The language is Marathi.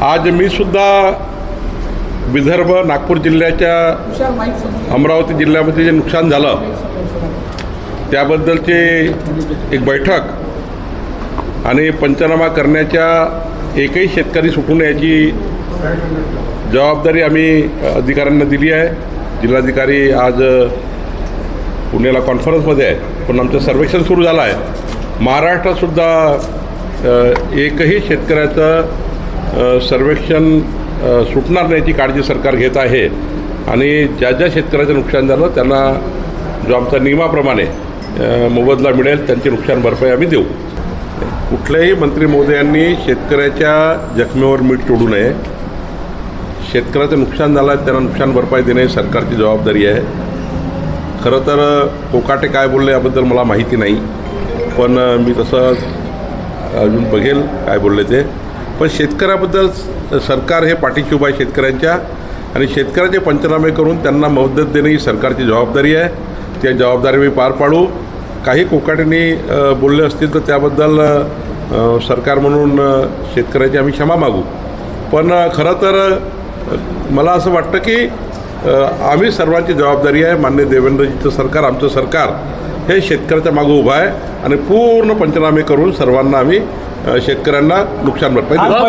आज मी सुद्धा विदर्भ नागपूर जिल्ह्याच्या अमरावती जिल्ह्यामध्ये जे नुकसान झालं त्याबद्दलची एक बैठक आणि पंचनामा करण्याच्या एकही शेतकरी सुटून याची जबाबदारी आम्ही अधिकाऱ्यांना दिली आहे। जिल्हाधिकारी आज पुण्याला कॉन्फरन्समध्ये आहे, पण आमचं सर्वेक्षण सुरू झालं आहे। महाराष्ट्रातसुद्धा एकही शेतकऱ्याचं सर्वेक्षण सुटणार नाही याची काळजी सरकार घेत आहे आणि ज्या ज्या शेतकऱ्याचं नुकसान झालं त्यांना जो आमचा नियमाप्रमाणे मोबदला मिळेल त्यांची नुकसान भरपाई आम्ही देऊ। कुठल्याही मंत्री महोदयांनी शेतकऱ्याच्या जखमेवर मीठ चोडू नये। शेतकऱ्याचं नुकसान झालं आहे त्यांना नुकसान भरपाई देणे सरकारची जबाबदारी आहे। खरं तर कोकाटे काय बोलले याबद्दल मला माहिती नाही, पण मी तसं अजून बघेल काय बोलले ते। पण शेतकऱ्याबद्दल सरकार हे पाठीशी उभा आहे शेतकऱ्यांच्या, आणि शेतकऱ्याचे पंचनामे करून त्यांना मदत देणे ही सरकारची जबाबदारी आहे। त्या जबाबदारी मी पार पाडू। काही कोकाटेंनी बोलले असतील तर त्याबद्दल सरकार म्हणून शेतकऱ्याची आम्ही क्षमा मागू। पण खरं तर मला असं वाटतं की आम्ही सर्वांची जबाबदारी आहे। माननीय देवेंद्रजीचं सरकार, आमचं सरकार हे शेतकऱ्याच्या मागे उभं आहे आणि पूर्ण पंचनामे करून सर्वांना आम्ही शेतकऱ्यांना नुकसान भरपाई देऊ।